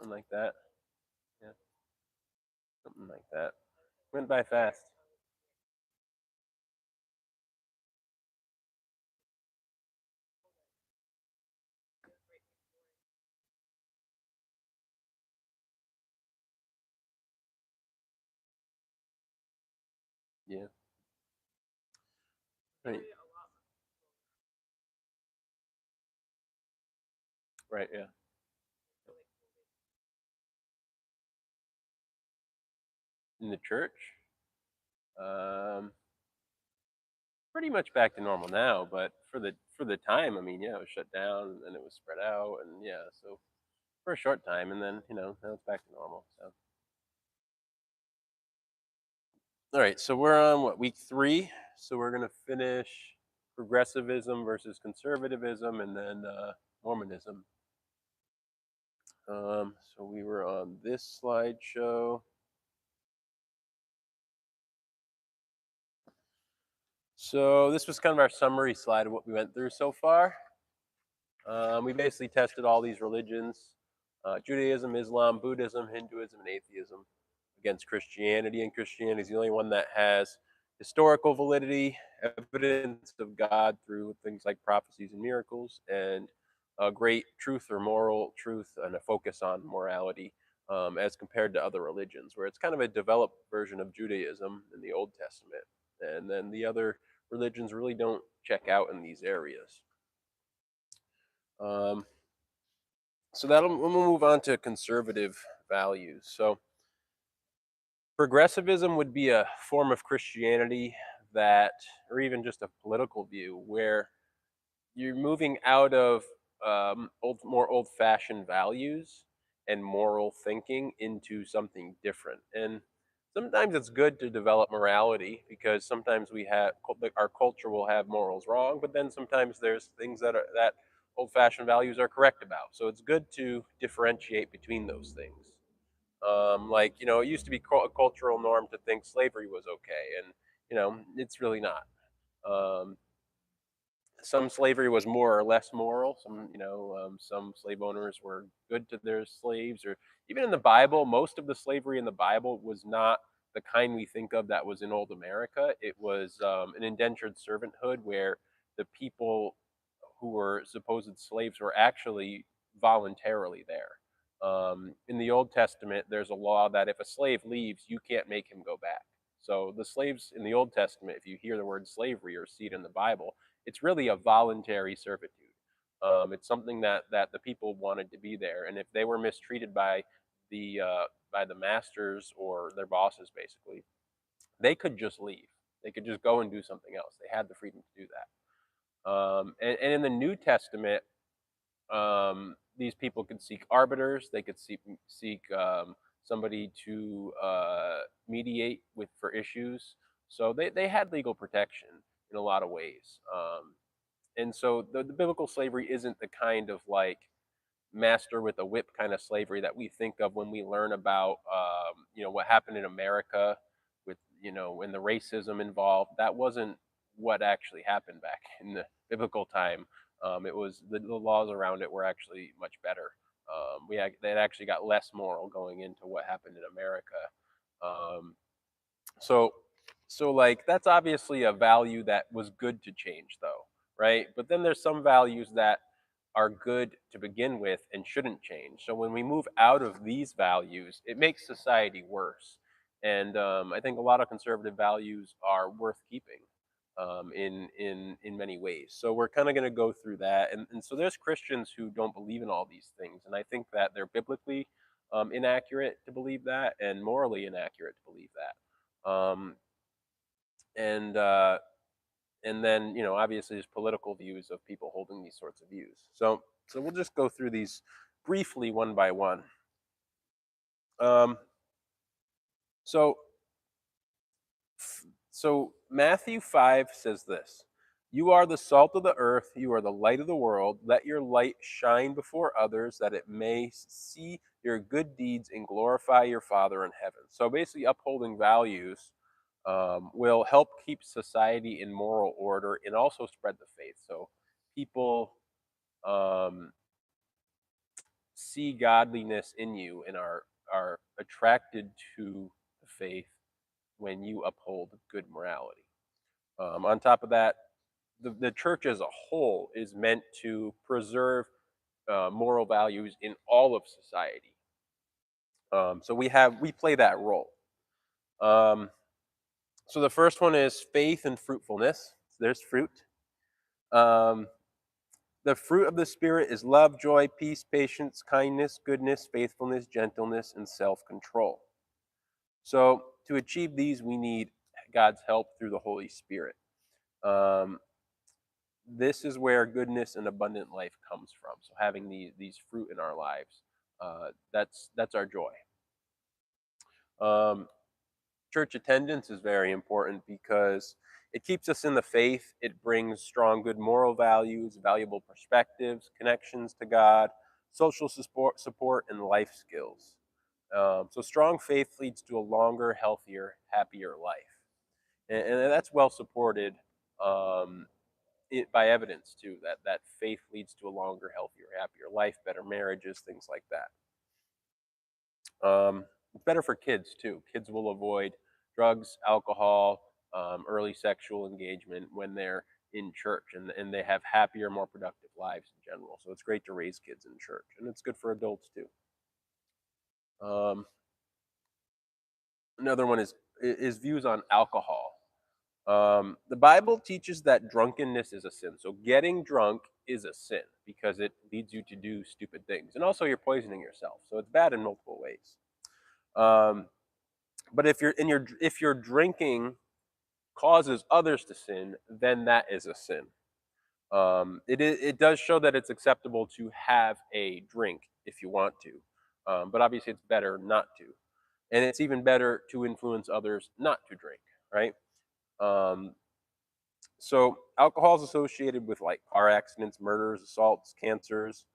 something like that. Yeah, something like that. Went by fast. Yeah. Right. Right. Yeah. In the church, um, pretty much back to normal now. But for the time, I mean, yeah, it was shut down and then it was spread out, and yeah, so for a short time, and then now it's back to normal. So all right, so we're on what, week 3? So we're gonna finish progressivism versus conservatism, and then Mormonism. So we were on this slideshow. So this was kind of our summary slide of what we went through so far. We basically tested all these religions, Judaism, Islam, Buddhism, Hinduism, and atheism against Christianity. And Christianity is the only one that has historical validity, evidence of God through things like prophecies and miracles, and a great truth or moral truth and a focus on morality, as compared to other religions, where it's kind of a developed version of Judaism in the Old Testament. And then the other religions really don't check out in these areas. Um, so we'll move on to conservative values. So progressivism would be a form of Christianity that, or even just a political view, where you're moving out of more old-fashioned values and moral thinking into something different. And sometimes it's good to develop morality, because sometimes our culture will have morals wrong, but then sometimes there's things that old-fashioned values are correct about. So it's good to differentiate between those things. Like, it used to be a cultural norm to think slavery was okay, and it's really not. Um, some slavery was more or less moral. Some slave owners were good to their slaves, or even in the Bible, most of the slavery in the Bible was not the kind we think of that was in old America. It was an indentured servanthood, where the people who were supposed slaves were actually voluntarily there. In the Old Testament, there's a law that if a slave leaves, you can't make him go back. So the slaves in the Old Testament, if you hear the word slavery or see it in the Bible, it's really a voluntary servitude. It's something that the people wanted to be there, and if they were mistreated by the masters or their bosses, basically, they could just leave. They could just go and do something else. They had the freedom to do that. And in the New Testament, these people could seek arbiters. They could seek somebody to mediate with for issues. So they had legal protection in a lot of ways. And so the biblical slavery isn't the kind of like master with a whip kind of slavery that we think of when we learn about what happened in America with when the racism involved. That wasn't what actually happened back in the biblical time. It was the laws around it were actually much better. They actually got less moral going into what happened in America. Um, so like that's obviously a value that was good to change, though, right? But then there's some values that are good to begin with and shouldn't change. So when we move out of these values, it makes society worse. And I think a lot of conservative values are worth keeping, in many ways. So we're kind of going to go through that. And so there's Christians who don't believe in all these things, and I think that they're biblically inaccurate to believe that, and morally inaccurate to believe that. And then obviously there's political views of people holding these sorts of views. So we'll just go through these briefly one by one. um, so so Matthew 5 says this: you are the salt of the earth, you are the light of the world. Let your light shine before others, that it may see your good deeds and glorify your Father in heaven. So basically, upholding values will help keep society in moral order and also spread the faith. So people um, see godliness in you and are attracted to the faith when you uphold good morality. On top of that, the church as a whole is meant to preserve moral values in all of society. So we play that role. Um, so the first one is faith and fruitfulness. There's fruit. Um, the fruit of the spirit is love, joy, peace, patience, kindness, goodness, faithfulness, gentleness, and self-control. So to achieve these, we need God's help through the Holy Spirit. Um, this is where goodness and abundant life comes from. So having these fruit in our lives, that's our joy. Um, church attendance is very important because it keeps us in the faith. It brings strong, good moral values, valuable perspectives, connections to God, social support and life skills. So strong faith leads to a longer, healthier, happier life, and that's well supported um, by evidence too. That faith leads to a longer, healthier, happier life, better marriages, things like that. It's better for kids too. Kids will avoid drugs, alcohol, early sexual engagement when they're in church, and they have happier, more productive lives in general. So it's great to raise kids in church, and it's good for adults too. Um, another one is views on alcohol. The Bible teaches that drunkenness is a sin. So getting drunk is a sin because it leads you to do stupid things, and also you're poisoning yourself. So it's bad in multiple ways. Um, but if your drinking causes others to sin, then that is a sin. It does show that it's acceptable to have a drink if you want to, but obviously it's better not to, and it's even better to influence others not to drink, right? Um, so alcohol is associated with like car accidents, murders, assaults, cancers,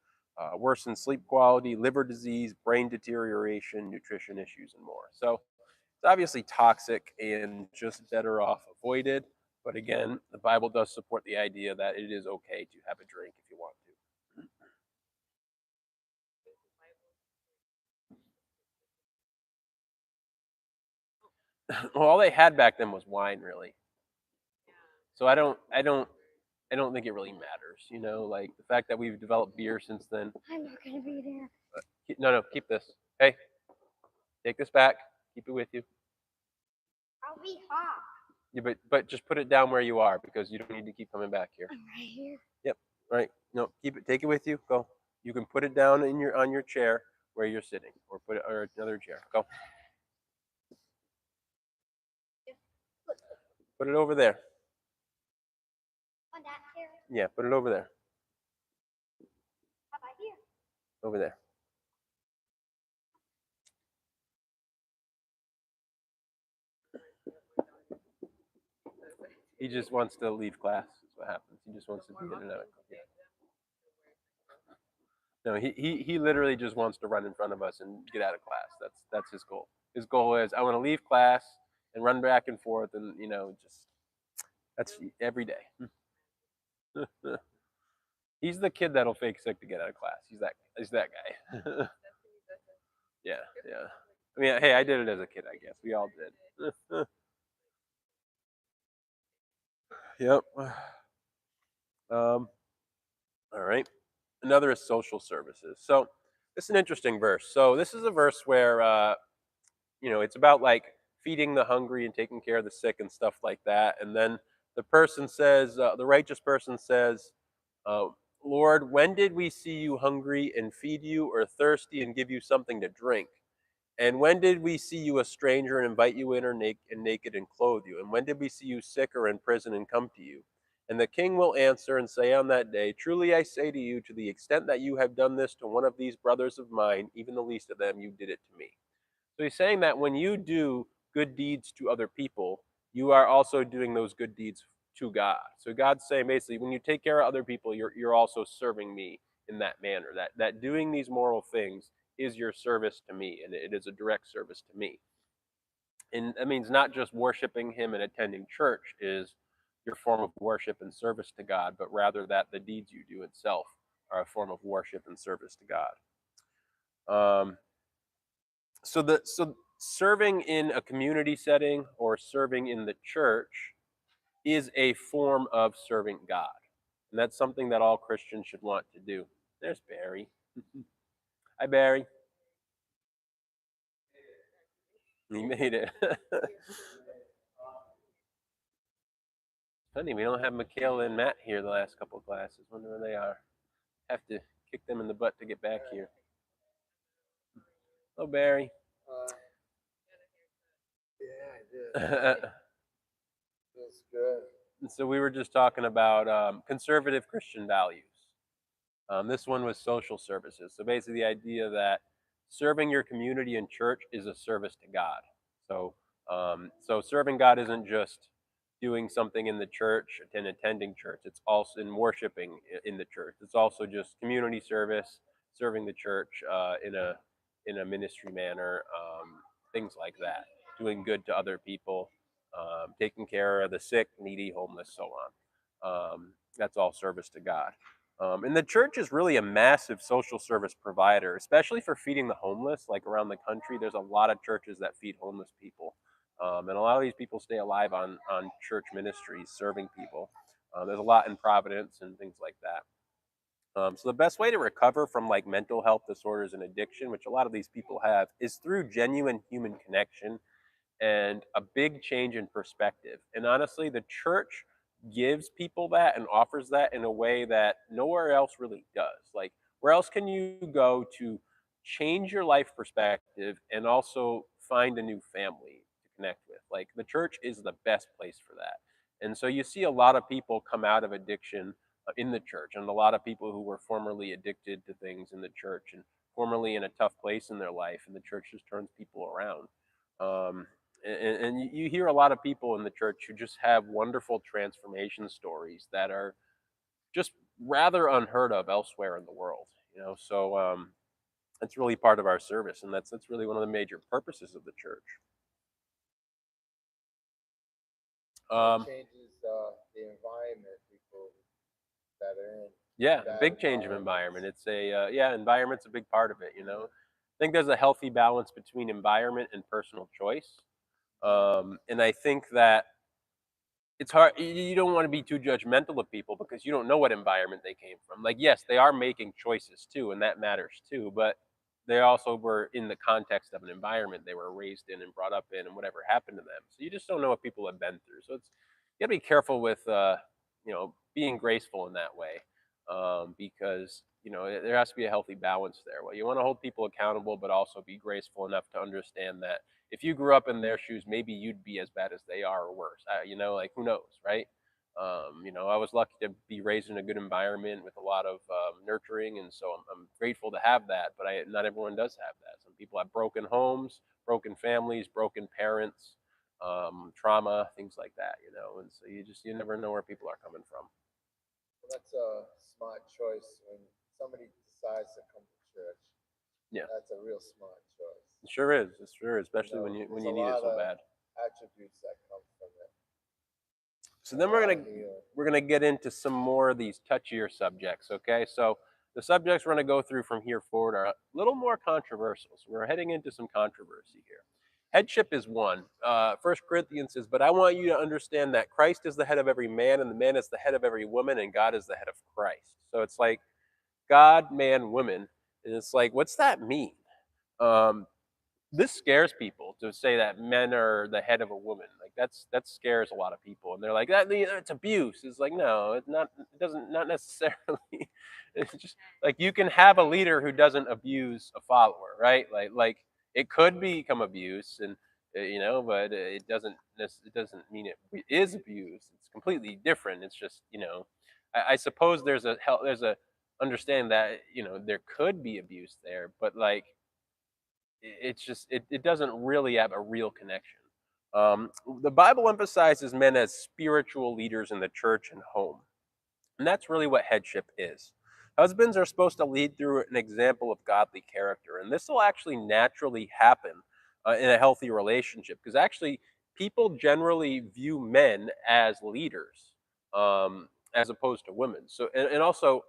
worsened sleep quality, liver disease, brain deterioration, nutrition issues, and more. So it's obviously toxic and just better off avoided. But again, the Bible does support the idea that it is okay to have a drink if you want to. Well, all they had back then was wine, really. So I don't think it really matters. You know, like the fact that we've developed beer since then. I'm not gonna be there. No, no, keep this. Hey, take this back. Keep it with you. I'll be hot. Yeah, but just put it down where you are because you don't need to keep coming back here. I'm right here. Yep. Right. No, keep it. Take it with you. Go. You can put it down in your on your chair where you're sitting, or put it or another chair. Go. Put it over there. On that chair. Yeah. Put it over there. How about here? Over there. He just wants to leave class. That's what happens. He just wants to be in and out. Yeah. No, he literally just wants to run in front of us and get out of class. That's his goal. His goal is I want to leave class and run back and forth, and just that's every day. He's the kid that'll fake sick to get out of class. He's that guy. Yeah, yeah. I mean, hey, I did it as a kid. I guess we all did. Yep. Um. All right. Another is social services. So this is an interesting verse. So this is a verse where it's about like feeding the hungry and taking care of the sick and stuff like that. And then the righteous person says, uh, Lord, when did we see you hungry and feed you, or thirsty and give you something to drink? And when did we see you a stranger and invite you in, or naked and clothe you? And when did we see you sick or in prison and come to you? And the king will answer and say on that day, truly I say to you, to the extent that you have done this to one of these brothers of mine, even the least of them, you did it to me. So he's saying that when you do good deeds to other people, you are also doing those good deeds to God. So God's saying basically, when you take care of other people, you're also serving me in that manner. That doing these moral things is your service to me, and it is a direct service to me. And that means not just worshiping Him and attending church is your form of worship and service to God, but rather that the deeds you do itself are a form of worship and service to God. Um, so serving in a community setting or serving in the church is a form of serving God. And that's something that all Christians should want to do. There's Barry. Hi, Barry. He made it. Funny, we don't have Mikhail and Matt here the last couple of classes. Wonder where they are. Have to kick them in the butt to get back here. Hello, Barry. Yeah, I did. And Feels good. so we were just talking about conservative Christian values. This one was social services. So basically, the idea that serving your community and church is a service to God. So, so serving God isn't just doing something in the church and attending church. It's also in worshiping in the church. It's also just community service, serving the church in a ministry manner, things like that. Doing good to other people, taking care of the sick, needy, homeless, so on. That's all service to God. And the church is really a massive social service provider, especially for feeding the homeless. Like around the country, there's a lot of churches that feed homeless people. And a lot of these people stay alive on church ministries, serving people. There's a lot in Providence and things like that. So the best way to recover from like mental health disorders and addiction, which a lot of these people have, is through genuine human connection and a big change in perspective. And honestly, the church gives people that and offers that in a way that nowhere else really does. Like, where else can you go to change your life perspective and also find a new family to connect with? Like, the church is the best place for that. And so you see a lot of people come out of addiction in the church, and a lot of people who were formerly addicted to things in the church and formerly in a tough place in their life, and the church just turns people around. Um, and you hear a lot of people in the church who just have wonderful transformation stories that are just rather unheard of elsewhere in the world. So that's really part of our service, and that's really one of the major purposes of the church. It Um, changes the environment people that are in. yeah, a Bad big change of environment. environments. It's yeah, environment's a big part of it. I think there's a healthy balance between environment and personal choice. And I think that it's hard. You don't want to be too judgmental of people because you don't know what environment they came from. Like, yes, they are making choices too, and that matters too. But they also were in the context of an environment they were raised in and brought up in, and whatever happened to them. So you just don't know what people have been through. So you got to be careful with being graceful in that way, because there has to be a healthy balance there. Well, you want to hold people accountable, but also be graceful enough to understand that if you grew up in their shoes, maybe you'd be as bad as they are or worse. Like, who knows, right? I was lucky to be raised in a good environment with a lot of nurturing, and so I'm grateful to have that. But not everyone does have that. Some people have broken homes, broken families, broken parents, trauma, things like that. And so you never know where people are coming from. Well, that's a smart choice when somebody decides to come to church. Yeah, That's a real smart choice. it sure is. It sure is, You especially know, when there's you a need it lot so of bad. attributes that come from it. So And then a lot of healing. we're gonna get into some more of these touchier subjects. Okay, so the subjects we're gonna go through from here forward are a little more controversial. So we're heading into some controversy here. Headship is one. First Corinthians says, "But I want you to understand that Christ is the head of every man, and the man is the head of every woman, and God is the head of Christ." So it's like God, man, woman, and it's like, what's that mean? Um, this scares people to say that men are the head of a woman. Like that scares a lot of people, and they're like, it's abuse. It's like, no, it's not. It doesn't, not necessarily. It's just like you can have a leader who doesn't abuse a follower, right? Like it could become abuse, and but it doesn't mean it is abuse. It's completely different. It's just I suppose there's a understanding that there could be abuse there, but like it's just it doesn't really have a real connection. The Bible emphasizes men as spiritual leaders in the church and home, and that's really what headship is. Husbands are supposed to lead through an example of godly character, and this will actually naturally happen in a healthy relationship because actually people generally view men as leaders as opposed to women. So and also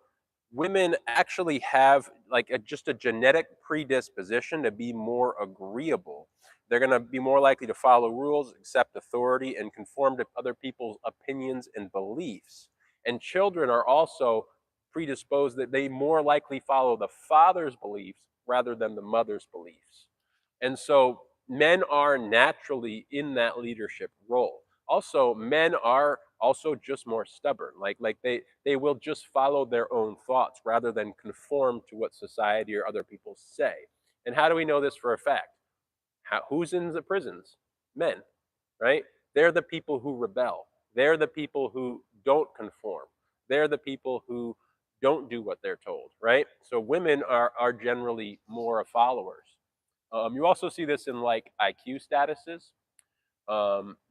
women actually have like just a genetic predisposition to be more agreeable. They're going to be more likely to follow rules, accept authority, and conform to other people's opinions and beliefs. And children are also predisposed that they more likely follow the father's beliefs rather than the mother's beliefs. And so men are naturally in that leadership role. Also, men are also just more stubborn. They will just follow their own thoughts rather than conform to what society or other people say. And how do we know this for a fact? Who's in the prisons? Men, right? They're the people who rebel. They're the people who don't conform. They're the people who don't do what they're told, right? So women are generally more followers. You also see this in like IQ statuses.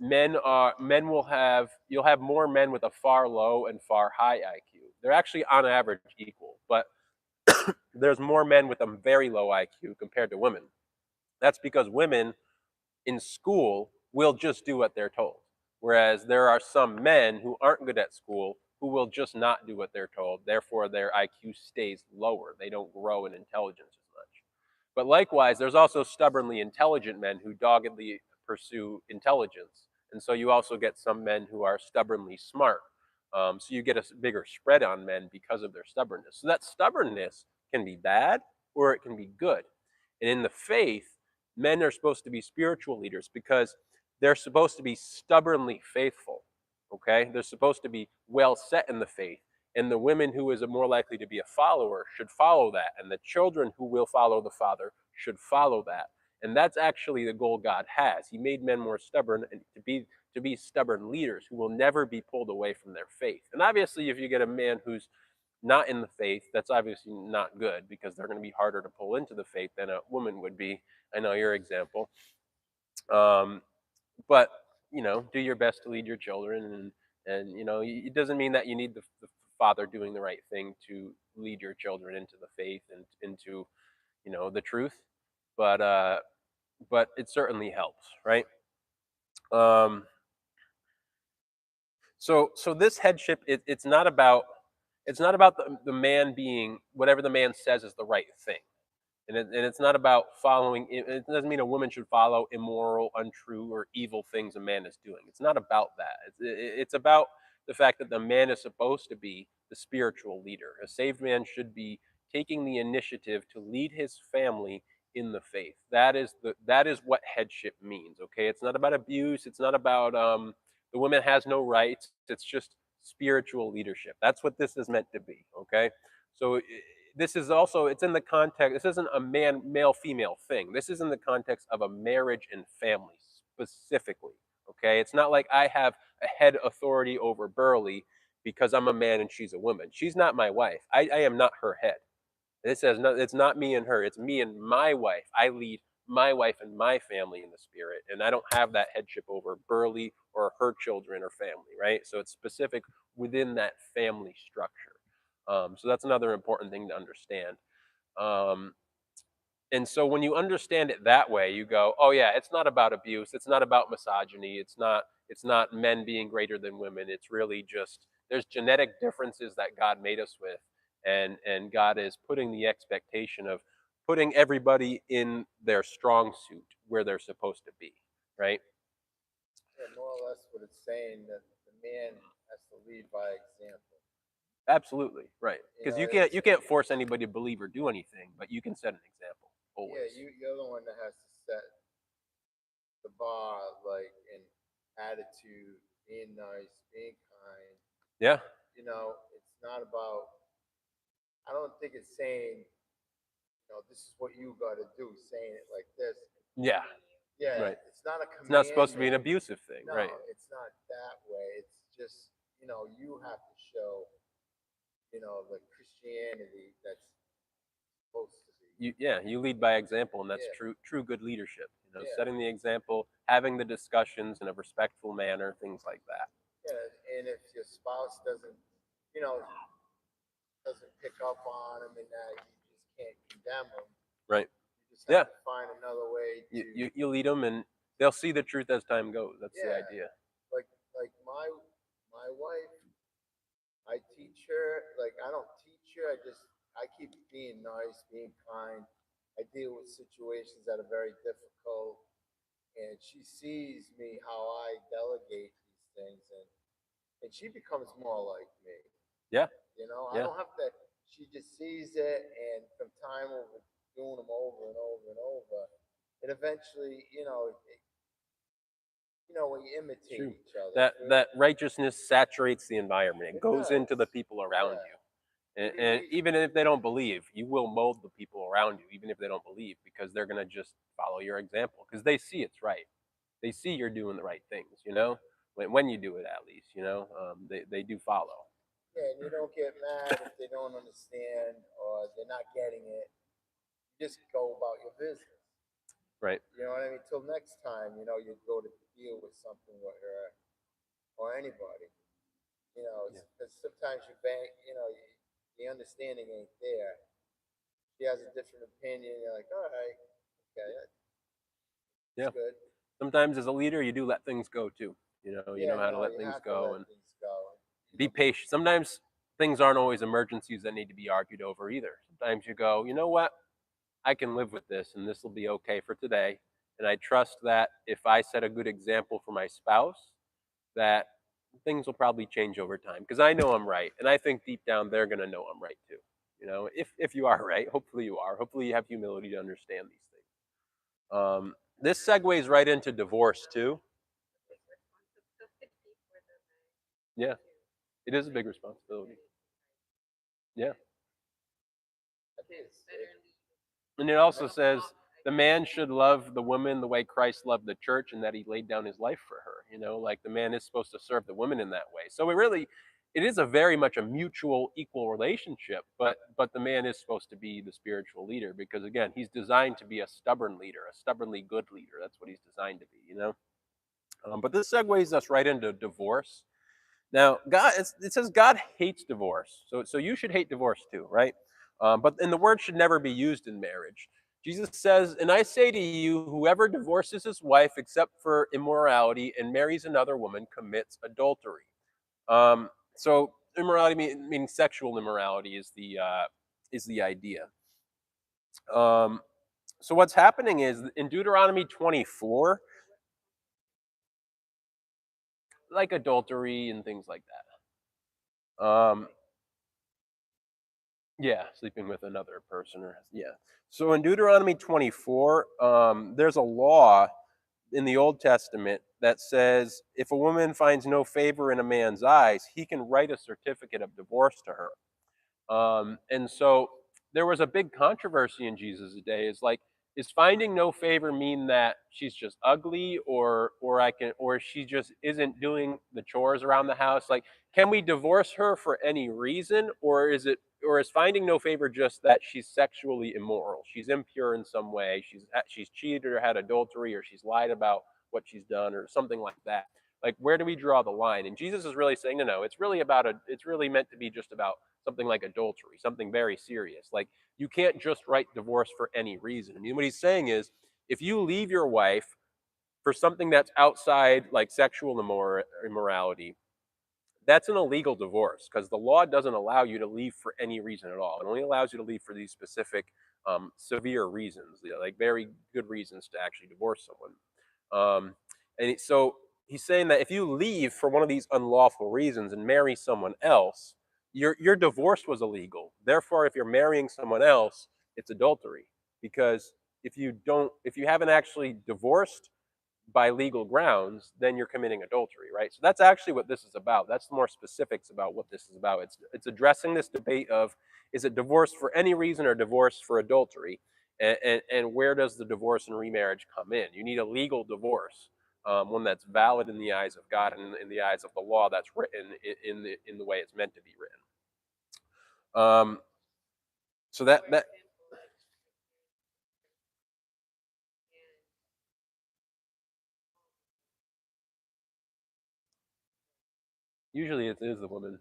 Men will have you'll have more men with a far low and far high IQ. They're actually on average equal, but there's more men with a very low IQ compared to women. That's because women in school will just do what they're told. Whereas there are some men who aren't good at school who will just not do what they're told. Therefore, their IQ stays lower. They don't grow in intelligence as much. But likewise, there's also stubbornly intelligent men who doggedly pursue intelligence. And so you also get some men who are stubbornly smart. So you get a bigger spread on men because of their stubbornness. So that stubbornness can be bad or it can be good. And in the faith, men are supposed to be spiritual leaders because they're supposed to be stubbornly faithful. Okay? They're supposed to be well set in the faith. And the women who is more likely to be a follower should follow that. And the children who will follow the father should follow that. And that's actually the goal God has. He made men more stubborn and to be stubborn leaders who will never be pulled away from their faith. And obviously, if you get a man who's not in the faith, that's obviously not good because they're going to be harder to pull into the faith than a woman would be. I know your example. Um, but do your best to lead your children, and it doesn't mean that you need the father doing the right thing to lead your children into the faith and into the truth, but it certainly helps, right? Um, so this headship, it's not about the man being whatever the man says is the right thing. And it's not about following. It doesn't mean a woman should follow immoral, untrue, or evil things a man is doing. It's not about that. It's about the fact that the man is supposed to be the spiritual leader. A saved man should be taking the initiative to lead his family in the faith. That is what headship means. Okay, it's not about abuse. It's not about the woman has no rights. It's just spiritual leadership. That's what this is meant to be. Okay, so this is also it's in the context. This isn't a male female thing. This is in the context of a marriage and family specifically. Okay, it's not like I have a head authority over Burley because I'm a man and she's a woman. She's not my wife. I am not her head. It says no, it's not me and her. It's me and my wife. I lead my wife and my family in the spirit, and I don't have that headship over Burley or her children or family, right? So it's specific within that family structure. So that's another important thing to understand. Um, and so when you understand it that way, you go, oh yeah, it's not about abuse, it's not about misogyny, it's not men being greater than women. It's really just there's genetic differences that God made us with, and God is putting the expectation of putting everybody in their strong suit where they're supposed to be, right? Yeah, more or less what it's saying that the man has to lead by example. Absolutely, right. You Because know, you can't force anybody to believe or do anything, but you can set an example yeah, always. you're the one that has to set the bar, like in attitude, being nice, being kind. Yeah, It's not about. I don't think it's saying, this is what you got to do. Saying it like this. yeah, Yeah, right. it's not a It's not supposed to be an commandment. abusive thing, No, right? it's not that way. It's just, you have to show, the Christianity that's supposed to be. You lead by example, and that's Yeah, true good leadership. yeah, Setting the example, having the discussions in a respectful manner, things like that. yeah. And if your spouse you know, doesn't pick up on them and that, you just can't condemn them. Right? You just have Yeah. to find another way You, to, you you lead them, and they'll see the truth as time goes. That's the yeah, idea. like my wife, I teach her, like I don't teach teacher. I keep being nice, being kind. I deal with situations that are very difficult, and she sees me how I delegate these things, and she becomes more like me. Yeah, I yeah, don't have to. She just sees it, and from time over doing them over and over and over, and eventually, we it's imitate true. each other. That righteousness saturates the environment. It It goes into the does. people around Yeah. you. We And we even if they don't believe, you will mold the people around you, even if they don't believe, because they're going to just follow your example because they see it's right. They see you're doing the right things, when you do it at least, they do follow. yeah, and you don't get mad if they don't understand or they're not getting it. You just go about your business. Right. You know what I mean? Till next time, you go to deal with something with her or anybody. Yeah. Because sometimes you bang, the understanding ain't there. She has a different opinion. You're like, all right, okay, that's Yeah. good. Sometimes as a leader, you do let things go too. You know Yeah, how to no, let you things have to go let and things go. be patient. Sometimes things aren't always emergencies that need to be argued over either. Sometimes you go, you know what? I can live with this and this will be okay for today. And I trust that if I set a good example for my spouse, that things will probably change over time because I know I'm right. And I think deep down they're going to know I'm right too. If you are right, hopefully you are. Hopefully you have humility to understand these things. This segues right into divorce too. Yeah, it is a big responsibility. Yeah. I think And it also says the man should love the woman the way Christ loved the church and that he laid down his life for her. Like the man is supposed to serve the woman in that way. So it is a very much a mutual equal relationship, but the man is supposed to be the spiritual leader because again, he's designed to be a stubborn leader, a stubbornly good leader. That's what he's designed to be. But this segues us right into divorce. Now, it says God hates divorce, so you should hate divorce too, right? And the word should never be used in marriage. Jesus says, "And I say to you, whoever divorces his wife except for immorality and marries another woman commits adultery." So immorality meaning sexual immorality is the idea. Um, so what's happening is in Deuteronomy 24, like adultery and things like that. Yeah, sleeping with another person or yeah. So in Deuteronomy 24, there's a law in the Old Testament that says if a woman finds no favor in a man's eyes, he can write a certificate of divorce to her. And so there was a big controversy in Jesus' day. Is like, is finding no favor mean that she's just ugly, or she just isn't doing the chores around the house? Like, can we divorce her for any reason, or is finding no favor just that she's sexually immoral? She's impure in some way. She's cheated or had adultery, or she's lied about what she's done, or something like that. Like, where do we draw the line? And Jesus is really saying, no. It's really meant to be just about something like adultery, something very serious. Like you can't just write divorce for any reason. I mean, what he's saying is if you leave your wife for something that's outside like sexual immorality, that's an illegal divorce because the law doesn't allow you to leave for any reason at all. It only allows you to leave for these specific severe reasons, like very good reasons to actually divorce someone. So he's saying that if you leave for one of these unlawful reasons and marry someone else, your divorce was illegal. Therefore, if you're marrying someone else, it's adultery because if you haven't actually divorced by legal grounds, then you're committing adultery, right? So that's actually what this is about. That's the more specifics about what this is about. It's addressing this debate of is it divorce for any reason or divorce for adultery, and where does the divorce and remarriage come in? You need a legal divorce, one that's valid in the eyes of God and in the eyes of the law that's written in the way it's meant to be written. Um, so that usually it is the woman.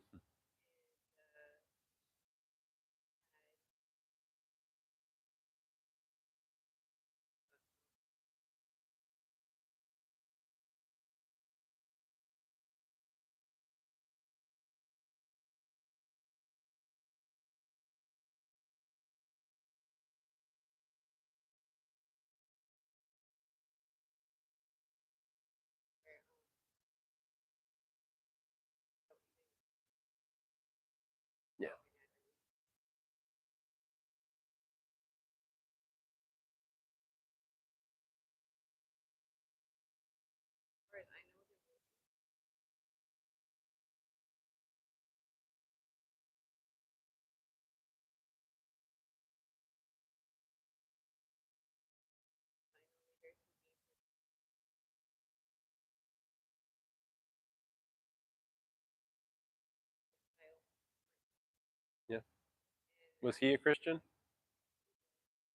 Was he a Christian?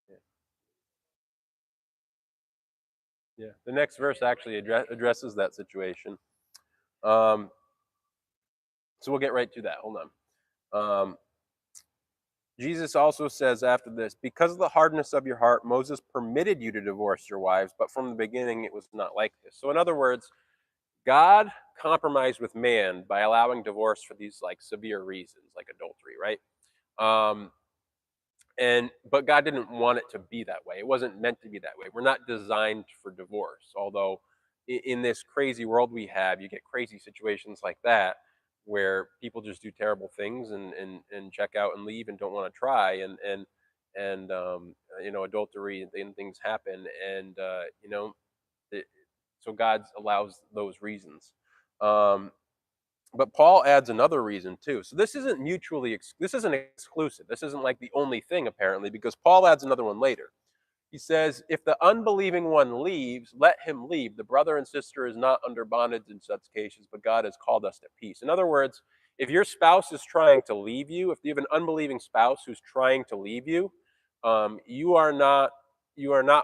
Yeah. Yeah. The next verse actually addresses that situation. Um, so we'll get right to that. Hold on. Jesus also says after this, because of the hardness of your heart, Moses permitted you to divorce your wives, but from the beginning it was not like this. So, in other words, God compromised with man by allowing divorce for these like severe reasons, like adultery, right? Um, and but God didn't want it to be that way. It wasn't meant to be that way. We're not designed for divorce. Although in this crazy world we have, you get crazy situations like that where people just do terrible things and check out and leave and don't want to try and adultery and things happen it, so God allows those reasons. Um, but Paul adds another reason too. So this isn't exclusive. This isn't like the only thing apparently because Paul adds another one later. He says, if the unbelieving one leaves, let him leave. The brother and sister is not under bondage in such cases, but God has called us to peace. In other words, if your spouse is trying to leave you, if you have an unbelieving spouse who's trying to leave you, you are not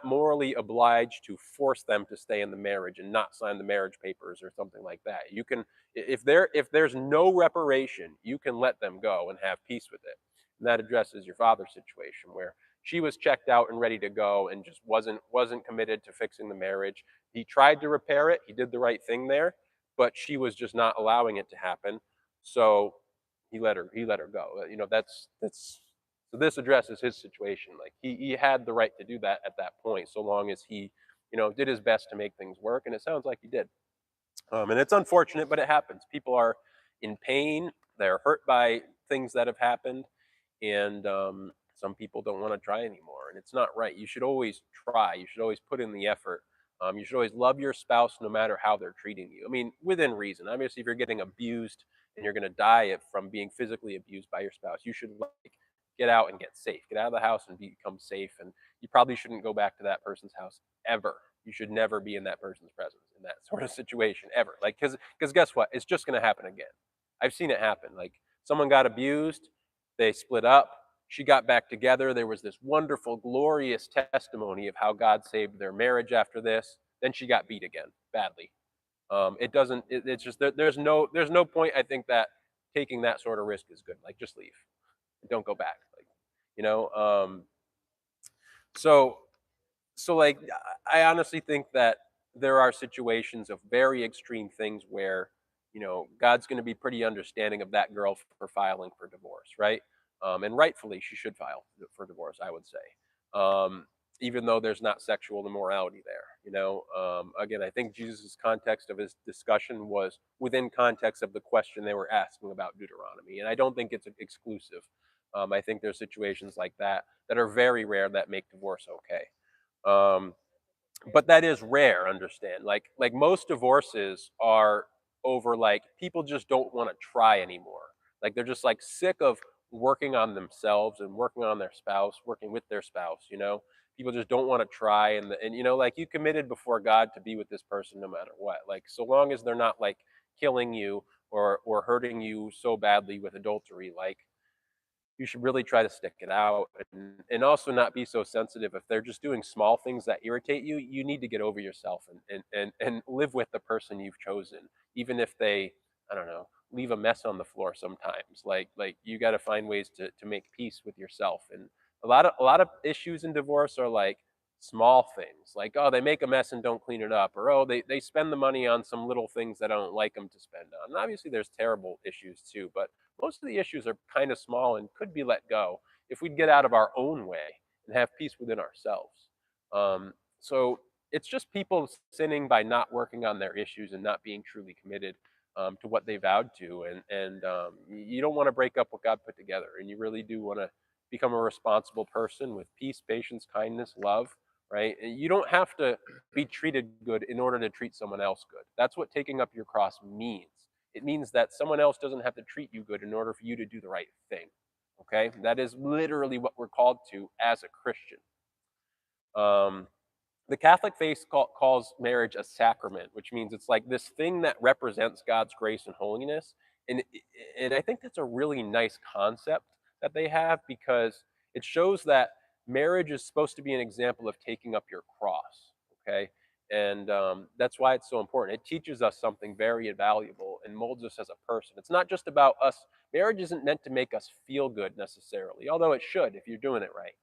morally obliged to force them to stay in the marriage and not sign the marriage papers or something like that. You can, if there's no reparation, you can let them go and have peace with it. And that addresses your father's situation where she was checked out and ready to go and just wasn't committed to fixing the marriage. He tried to repair it. He did the right thing there, but she was just not allowing it to happen. So he let her go. That's so this addresses his situation. Like he had the right to do that at that point, so long as he did his best to make things work, and it sounds like he did. And it's unfortunate, but it happens. People are in pain. They're hurt by things that have happened, and some people don't want to try anymore. And it's not right. You should always try. You should always put in the effort. You should always love your spouse no matter how they're treating you. I mean, within reason. Obviously, if you're getting abused and you're going to die from being physically abused by your spouse, you should like get out and get safe. Get out of the house and become safe. And you probably shouldn't go back to that person's house ever. You should never be in that person's presence in that sort of situation ever. Like, because guess what? It's just going to happen again. I've seen it happen. Like, someone got abused, they split up, she got back together. There was this wonderful, glorious testimony of how God saved their marriage after this. Then she got beat again badly. It doesn't. It's just there's no point. I think that taking that sort of risk is good. Like, just leave. Don't go back. Like, you know. So like I honestly think that there are situations of very extreme things where God's going to be pretty understanding of that girl for filing for divorce, right? And rightfully she should file for divorce, I would say, even though there's not sexual immorality there. Again, I think Jesus' context of his discussion was within context of the question they were asking about Deuteronomy, and I don't think it's exclusive. I think there's situations like that are very rare that make divorce okay. um, but that is rare, understand. Like most divorces are over like people just don't want to try anymore. Like they're just like sick of working on themselves and working on their spouse, working with their spouse. People just don't want to try, and like you committed before God to be with this person no matter what. Like so long as they're not like killing you or hurting you so badly with adultery, like you should really try to stick it out, and also not be so sensitive. If they're just doing small things that irritate you, you need to get over yourself and live with the person you've chosen, even if they, I don't know, leave a mess on the floor sometimes. Like you got to find ways to make peace with yourself. And a lot of issues in divorce are like small things, like, oh, they make a mess and don't clean it up, or oh, they spend the money on some little things that I don't like them to spend on. And obviously there's terrible issues too, but most of the issues are kind of small and could be let go if we'd get out of our own way and have peace within ourselves. So it's just people sinning by not working on their issues and not being truly committed to what they vowed to. And you don't want to break up what God put together, and you really do want to become a responsible person with peace, patience, kindness, love. Right? And you don't have to be treated good in order to treat someone else good. That's what taking up your cross means. It means that someone else doesn't have to treat you good in order for you to do the right thing. Okay? That is literally what we're called to as a Christian. Um, the Catholic faith calls marriage a sacrament, which means it's like this thing that represents God's grace and holiness. And I think that's a really nice concept that they have, because it shows that marriage is supposed to be an example of taking up your cross. Okay, and that's why it's so important. It teaches us something very valuable and molds us as a person. It's not just about us. Marriage isn't meant to make us feel good necessarily, although it should if you're doing it right.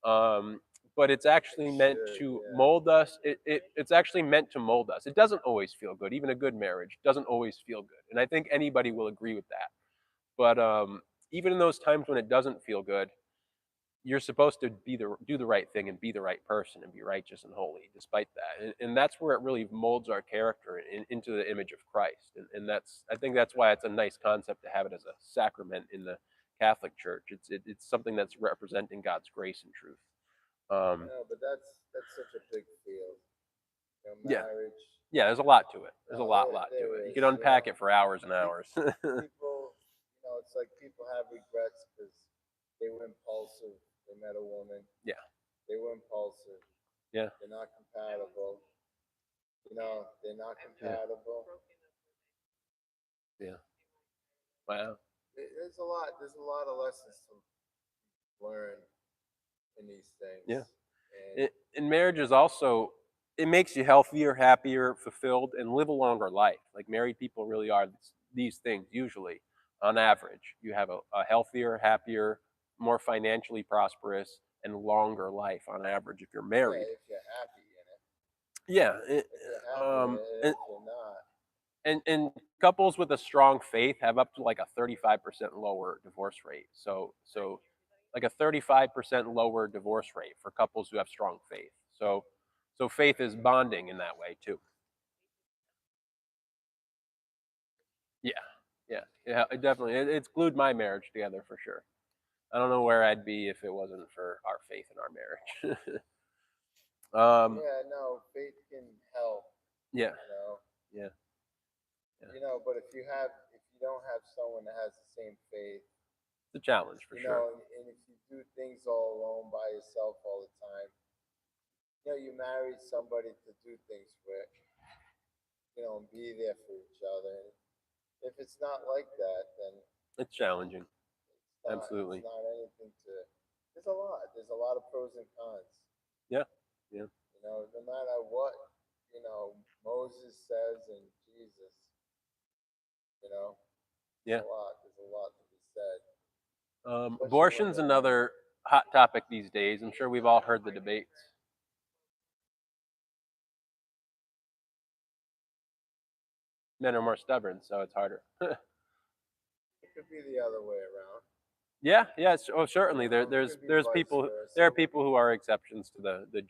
Um, but it's It actually meant should, to yeah. mold us. It's actually meant to mold us. It doesn't always feel good. Even a good marriage doesn't always feel good, and I think anybody will agree with that. But even in those times when it doesn't feel good, you're supposed to do the right thing and be the right person and be righteous and holy despite that, and that's where it really molds our character into the image of Christ, and that's, I think that's why it's a nice concept to have it as a sacrament in the Catholic Church. It's something that's representing God's grace and truth. um, No, but that's such a big field. yeah, Marriage. yeah, there's a lot to it. There's a No, lot to there it. You is. could unpack it for hours and hours. People, it's like people have regrets because they were impulsive. They met a woman. Yeah, They were impulsive. yeah, They're not compatible. They're not yeah, compatible. yeah. Wow. There's a lot. There's a lot of lessons to learn in these things. Yeah. And In marriage is also, it makes you healthier, happier, fulfilled, and live a longer life. Like married people really are these things usually. On average, you have a healthier, happier, more financially prosperous, and longer life on average if you're yeah, married. if you're happy in it, Yeah. if you're happy in it, And, if you're not, and couples with a strong faith have up to like a 35% lower divorce rate. So like a 35% lower divorce rate for couples who have strong faith. So faith is bonding in that way too. Yeah, yeah, yeah. It definitely, it's glued my marriage together for sure. I don't know where I'd be if it wasn't for our faith in our marriage. um, yeah, no, faith can help. yeah, You know, yeah, yeah. but if you don't have someone that has the same faith, It's a challenge for sure. and if you do things all alone by yourself all the time, you married somebody to do things with, and be there for each other. And if it's not like that, then It's challenging. it's Absolutely. not anything to. There's a lot. There's a lot of pros and cons. Yeah, yeah, No matter what, Moses says and Jesus, there's yeah. a lot. There's a lot to be said, especially when Abortion's another hot topic these days. I'm sure we've all heard the debates. Men are more stubborn, so it's harder. it could be the other way around. Yeah, yeah. Oh, certainly. It could be There's vice people, there are versa. people who are exceptions to the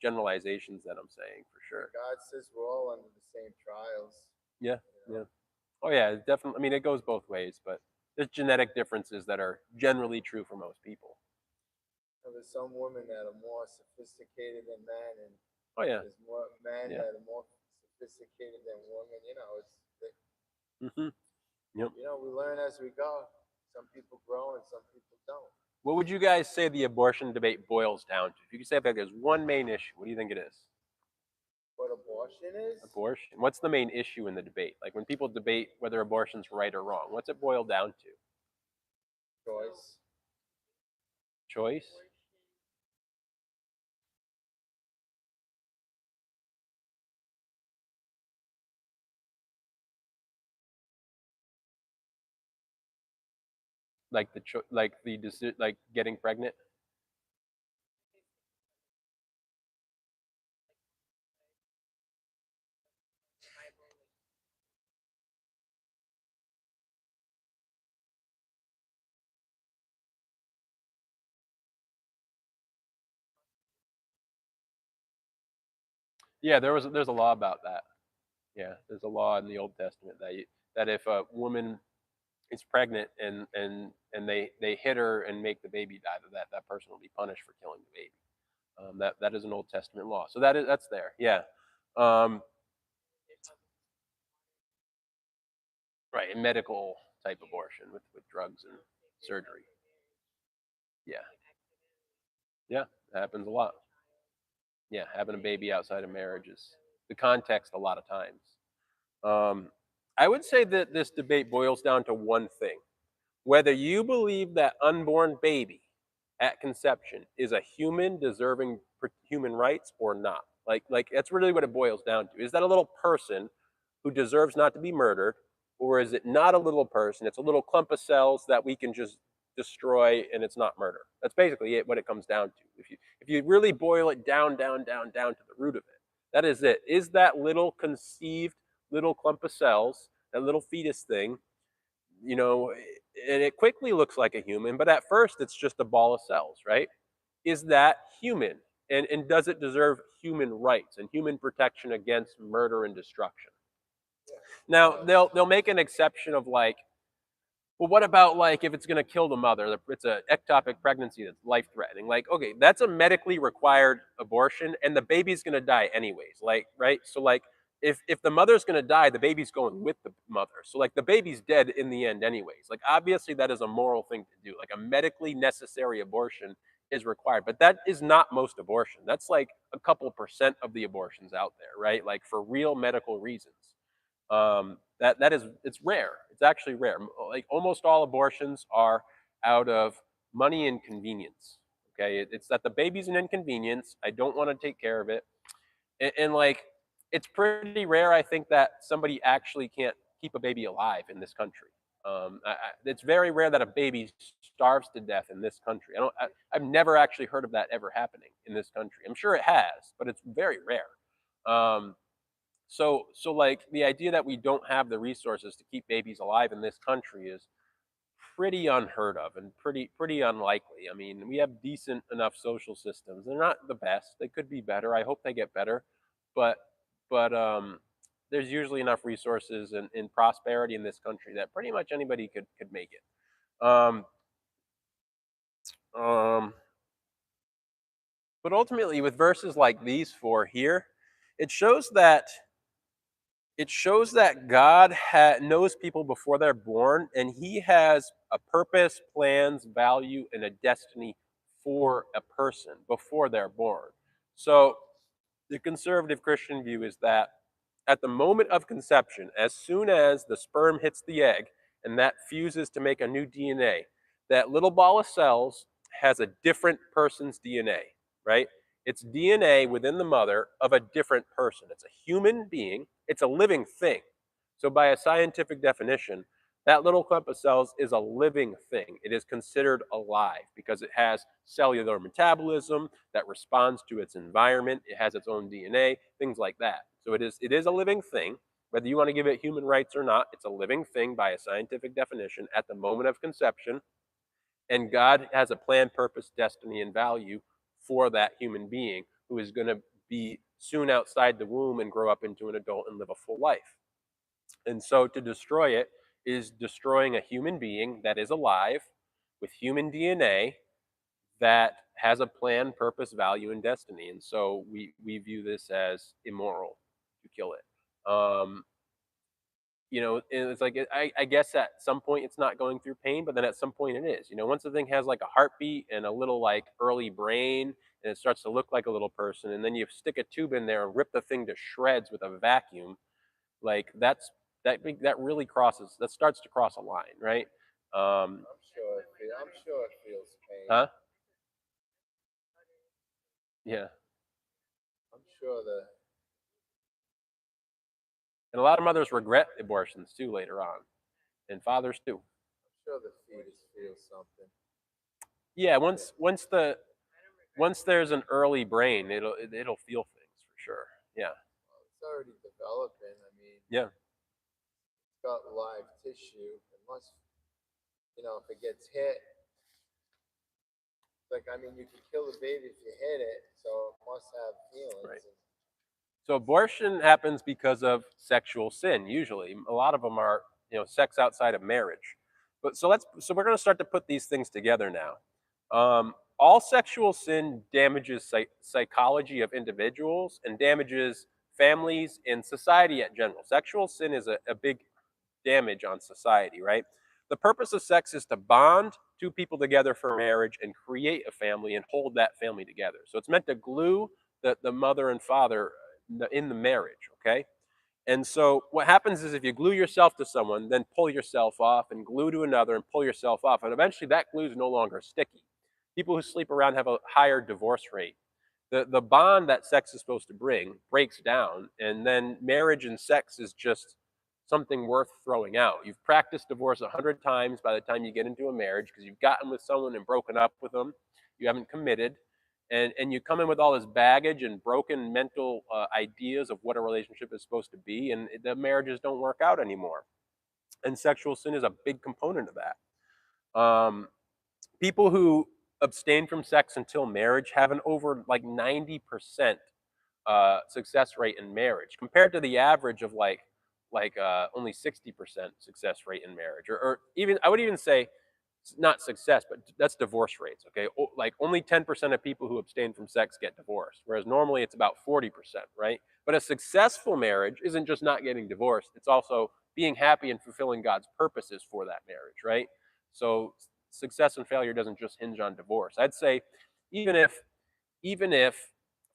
generalizations that I'm saying for And sure. God says we're all under the same trials. Yeah, You know, yeah. Oh yeah, definitely. I mean, it goes both ways, but there's genetic differences that are generally true for most people. There's some women that are more sophisticated than men, and Oh yeah, there's more men yeah. that are more sophisticated than women. Hmm. Yep. We learn as we go. Some people grow and some people don't. What would you guys say the abortion debate boils down to? If you could say that there's one main issue, what do you think it is? What abortion is? Abortion. What's the main issue in the debate? Like when people debate whether abortion's right or wrong, what's it boil down to? Choice. Choice? Like like getting pregnant? Yeah, there's a law about that. Yeah, there's a law in the Old Testament that if a woman is pregnant and they hit her and make the baby die, that person will be punished for killing the baby. That is an Old Testament law. So that's there. Yeah. Um, right. A medical type abortion with drugs and surgery. Yeah. Yeah. It happens a lot. Yeah. Having a baby outside of marriage is the context a lot of times. Um, I would say that this debate boils down to one thing. whether you believe that unborn baby at conception is a human deserving human rights or not. Like that's really what it boils down to. Is that a little person who deserves not to be murdered, or is it not a little person? It's a little clump of cells that we can just destroy, and it's not murder. That's basically it. What it comes down to. If you really boil it down to the root of it, that is it. Is that little conceived little clump of cells, that little fetus thing, you know, and it quickly looks like a human, but at first it's just a ball of cells, right? Is that human? And does it deserve human rights and human protection against murder and destruction? Yeah. Now they'll make an exception of like, well, what about like if it's going to kill the mother? It's an ectopic pregnancy that's life threatening. Like, okay, that's a medically required abortion, and the baby's going to die anyways. Like, right? So like, if the mother's going to die, the baby's going with the mother. So like, the baby's dead in the end anyways. Like, obviously that is a moral thing to do. Like, a medically necessary abortion is required, but that is not most abortion. That's like a couple percent of the abortions out there, right? Like for real medical reasons. That is, it's rare. It's actually rare. Like almost all abortions are out of money and convenience. Okay, it's that the baby's an inconvenience. I don't want to take care of it, and like it's pretty rare. I think that somebody actually can't keep a baby alive in this country. It's very rare that a baby starves to death in this country. I've never actually heard of that ever happening in this country. I'm sure it has, but it's very rare. Um, so like the idea that we don't have the resources to keep babies alive in this country is pretty unheard of and pretty unlikely. I mean, we have decent enough social systems. They're not the best. They could be better. I hope they get better, but but there's usually enough resources and prosperity in this country that pretty much anybody could make it. Um, but ultimately, with verses like these four here, it shows that God knows people before they're born, and He has a purpose, plans, value, and a destiny for a person before they're born. So, the conservative Christian view is that at the moment of conception, as soon as the sperm hits the egg and that fuses to make a new DNA, that little ball of cells has a different person's DNA, right? It's DNA within the mother of a different person. It's a human being, it's a living thing. So, by a scientific definition, that little clump of cells is a living thing. It is considered alive because it has cellular metabolism that responds to its environment. It has its own DNA, things like that. So it is a living thing. Whether you want to give it human rights or not, it's a living thing by a scientific definition at the moment of conception. And God has a plan, purpose, destiny, and value for that human being who is going to be soon outside the womb and grow up into an adult and live a full life. And so to destroy it is destroying a human being that is alive with human DNA that has a plan, purpose, value, and destiny. And so we view this as immoral to kill it. And it's like I guess at some point it's not going through pain, but then at some point it is. Once the thing has like a heartbeat and a little like early brain, and it starts to look like a little person, and then you stick a tube in there and rip the thing to shreds with a vacuum, like that really crosses that starts to cross a line, right? I'm sure it feels pain. Huh? Yeah. I'm sure the And a lot of mothers regret abortions too later on, and fathers too. I'm sure the fetus feels something. Yeah, Yeah. once there's an early brain, it'll feel things for sure. Yeah, Well, it's already developing. I mean, yeah, it's got live tissue. It must, if it gets hit, like I mean, you can kill the baby if you hit it, so it must have right. feelings. So abortion happens because of sexual sin. Usually, a lot of them are sex outside of marriage. But so we're going to start to put these things together now. All sexual sin damages psychology of individuals and damages families and society in general. Sexual sin is a big damage on society, right? The purpose of sex is to bond two people together for marriage and create a family and hold that family together. So it's meant to glue the mother and father in the marriage, okay? And so what happens is if you glue yourself to someone, then pull yourself off and glue to another and pull yourself off, and eventually that glue is no longer sticky. People who sleep around have a higher divorce rate. The bond that sex is supposed to bring breaks down, and then marriage and sex is just something worth throwing out. You've practiced divorce 100 times by the time you get into a marriage because you've gotten with someone and broken up with them. You haven't committed, and you come in with all this baggage and broken mental ideas of what a relationship is supposed to be, and the marriages don't work out anymore. And sexual sin is a big component of that. People who abstain from sex until marriage have an over like 90% success rate in marriage compared to the average of only 60% success rate in marriage, or even I would even say not success, but that's divorce rates. Okay, like only 10% of people who abstain from sex get divorced, whereas normally it's about 40%, right? But a successful marriage isn't just not getting divorced; it's also being happy and fulfilling God's purposes for that marriage, right? So success and failure doesn't just hinge on divorce. I'd say even if even if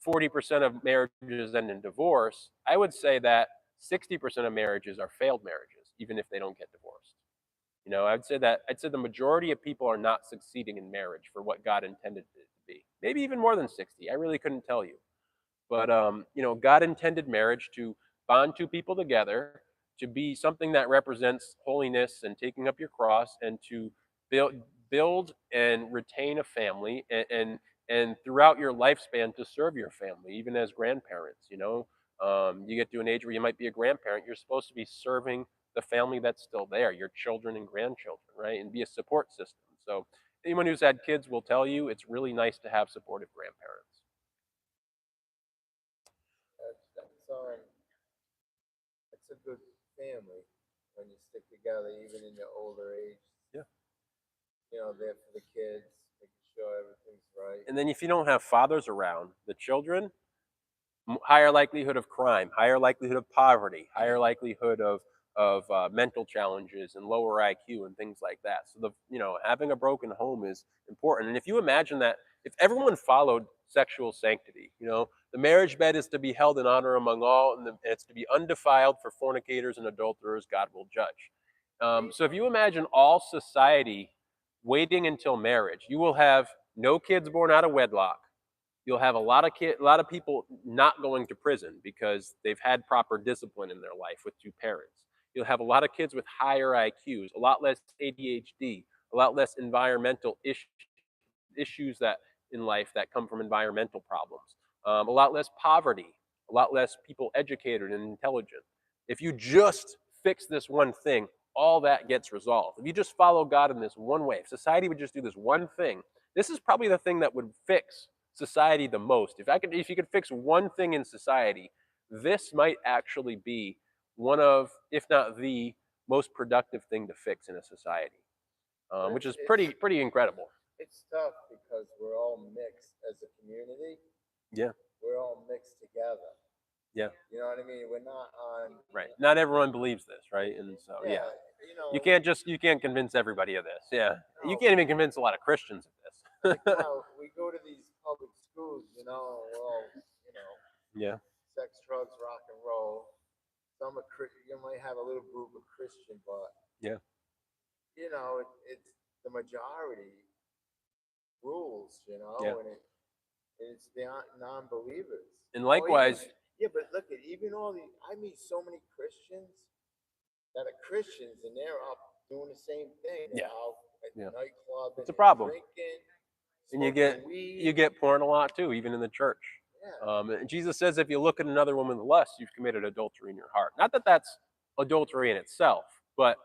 40% of marriages end in divorce, I would say that 60% of marriages are failed marriages, even if they don't get divorced. I'd say the majority of people are not succeeding in marriage for what God intended it to be. Maybe even more than 60. I really couldn't tell you. But God intended marriage to bond two people together, to be something that represents holiness and taking up your cross, and to build and retain a family, and throughout your lifespan to serve your family, even as grandparents. You get to an age where you might be a grandparent. You're supposed to be serving the family that's still there, your children and grandchildren, right, and be a support system. So anyone who's had kids will tell you it's really nice to have supportive grandparents. That's a good family when you stick together, even in your older age. Yeah. There for the kids, making sure everything's right. And then if you don't have fathers around, the children, higher likelihood of crime, higher likelihood of poverty, higher likelihood of mental challenges and lower IQ and things like that. So having a broken home is important. And if you imagine that if everyone followed sexual sanctity, the marriage bed is to be held in honor among all, and it's to be undefiled for fornicators and adulterers. God will judge. So if you imagine all society waiting until marriage, you will have no kids born out of wedlock. You'll have a lot of people not going to prison because they've had proper discipline in their life with two parents. You'll have a lot of kids with higher IQs, a lot less ADHD, a lot less environmental issues that in life that come from environmental problems, a lot less poverty, a lot less people educated and intelligent. If you just fix this one thing, all that gets resolved. If you just follow God in this one way, if society would just do this one thing, this is probably the thing that would fix society the most. If you could fix one thing in society, this might actually be one of, if not the most productive thing to fix in a society, which is pretty incredible. It's tough because we're all mixed as a community. Yeah, We're all mixed together. yeah, You know what I mean? We're not on. right. Not everyone believes this, right? And so yeah, you can't convince everybody of this. Yeah, you No, can't even convince a lot of Christians of like this. now we go to these public schools, we're all, you know, Yeah, sex, drugs, rock and roll. Some are you might have a little group of Christian, but yeah, it's the majority rules, yeah. and it's the non-believers. And Oh, even likewise, yeah, but look at even all the. I meet so many Christians that are Christians, and they're up doing the same thing. They're yeah, out at the yeah. nightclub It's and a they're problem. drinking, And you smoking get weed. porn a lot too, even in the church. Yeah, And Jesus says, if you look at another woman with lust, you've committed adultery in your heart. Not that that's adultery in itself, but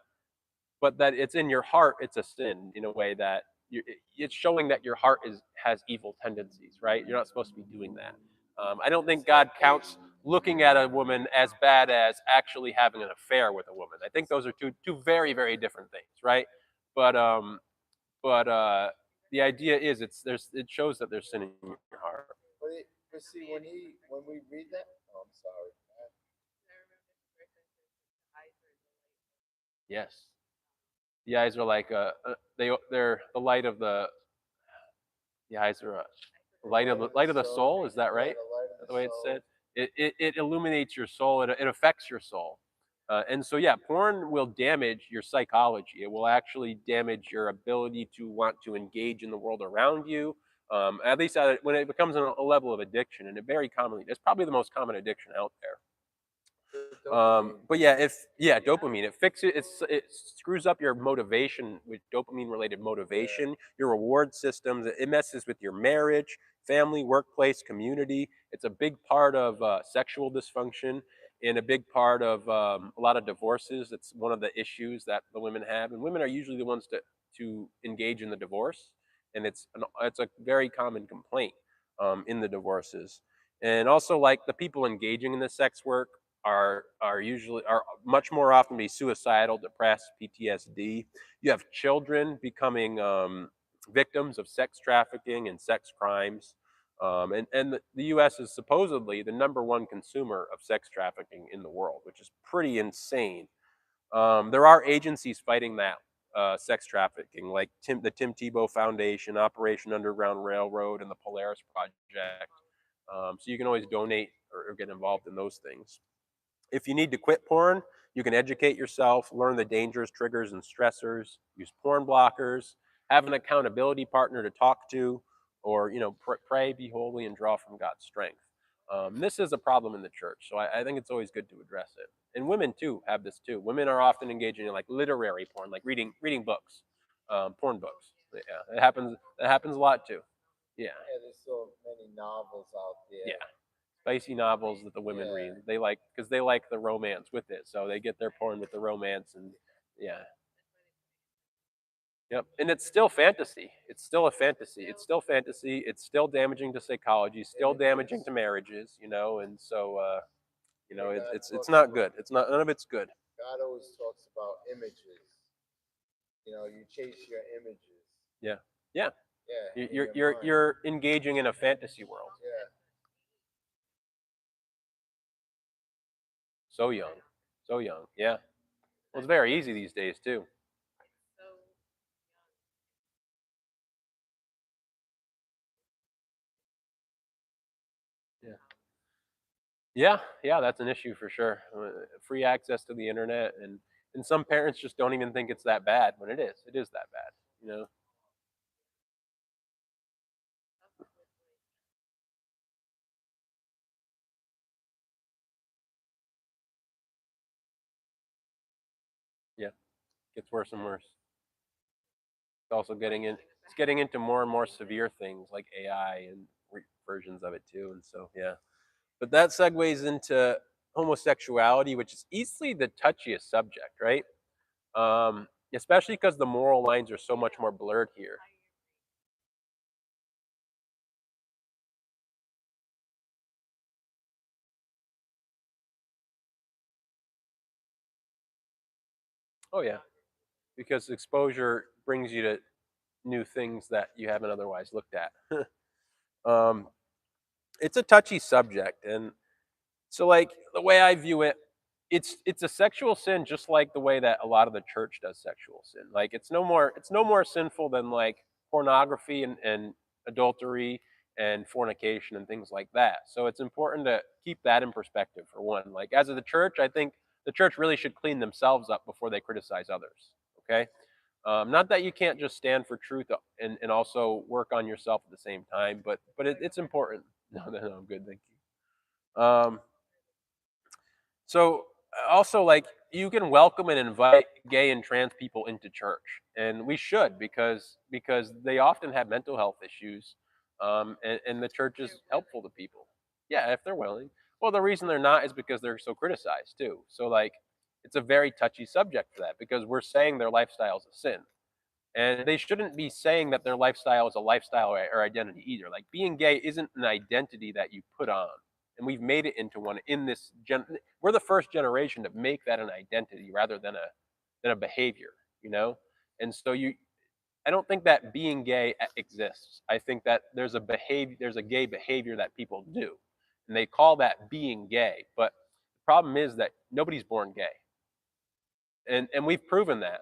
that it's in your heart. It's a sin in a way that it's showing that your heart has evil tendencies. Right? You're not supposed to be doing that. I don't think God counts looking at a woman as bad as actually having an affair with a woman. I think those are two very very different things. Right? But the idea is it shows that there's sin in your heart. but see when we read that. Oh, I'm sorry. Yes, the eyes are like they're the light of the eyes are the light of the soul. Is that Yeah, right? the light Is of that the the way it's soul. said? It illuminates your soul. It affects your soul. And so, yeah, porn will damage your psychology. It will actually damage your ability to want to engage in the world around you. At least when it becomes a level of addiction, and it very commonly, it's probably the most common addiction out there. The dopamine. But yeah, if yeah, dopamine, it screws up your motivation with dopamine related Yeah. motivation, your reward systems. It messes with your marriage, family, workplace, community. It's a big part of sexual dysfunction and a big part of a lot of divorces. It's one of the issues that the women have, and women are usually the ones to engage in the divorce, and it's a very common complaint in the divorces. And also, like the people engaging in the sex work are much more often be suicidal, depressed, PTSD. You have children becoming victims of sex trafficking and sex crimes. And the U.S. is supposedly the number one consumer of sex trafficking in the world, which is pretty insane. There are agencies fighting that sex trafficking, like the Tim Tebow Foundation, Operation Underground Railroad, and the Polaris Project. So you can always donate or get involved in those things. If you need to quit porn, you can educate yourself, learn the dangers, triggers, and stressors, use porn blockers, have an accountability partner to talk to, or pray, be holy, and draw from God's strength. This is a problem in the church, so I think it's always good to address it. And women too have this too. Women are often engaging in like literary porn, like reading books, porn books. Yeah, it happens. It happens a lot too. Yeah, Yeah, there's so many novels out yeah. there. Spicy novels that the women read. Yeah. They like because they like the romance with it, so they get their porn with the romance and yeah, yep. And it's still fantasy. It's still a fantasy. It's still fantasy. It's still damaging to psychology. Still damaging Images. to marriages. And so Yeah, God it's talks not about. good. It's not none of it's good. God always talks about images. You chase your images. Yeah, yeah. Yeah, in You're your you're mind. you're engaging in a fantasy world. Yeah. So young, so young. Yeah. Well, it's very easy these days too. Yeah. Yeah, yeah, that's an issue for sure. Free access to the internet, and some parents just don't even think it's that bad when it is. It is that bad, you know. Yeah, gets worse and worse. It's also getting into more and more severe things like AI and versions of it too, and so yeah. But that segues into homosexuality, which is easily the touchiest subject, right? Especially because the moral lines are so much more blurred here. Oh yeah, because exposure brings you to new things that you haven't otherwise looked at. um, it's a touchy subject, and so like the way I view it, it's a sexual sin, just like the way that a lot of the church does sexual sin. Like it's no more sinful than like pornography and adultery and fornication and things like that. So it's important to keep that in perspective for one. Like as of the church, I think the church really should clean themselves up before they criticize others. Okay. Not that you can't just stand for truth and also work on yourself at the same time, but it's important. No, no, no, I'm good, thank you. So also like you can welcome and invite gay and trans people into church, and we should because they often have mental health issues, and the church is helpful to people. Yeah, if they're willing. Well, the reason they're not is because they're so criticized too. So like it's a very touchy subject for that because we're saying their lifestyle is a sin. And they shouldn't be saying that their lifestyle is a lifestyle or identity either. Like being gay isn't an identity that you put on. And we've made it into one in this we're the first generation to make that an identity rather than a behavior, you know? And so I don't think that being gay exists. I think that there's a gay behavior that people do. And they call that being gay. But the problem is that nobody's born gay, and we've proven that.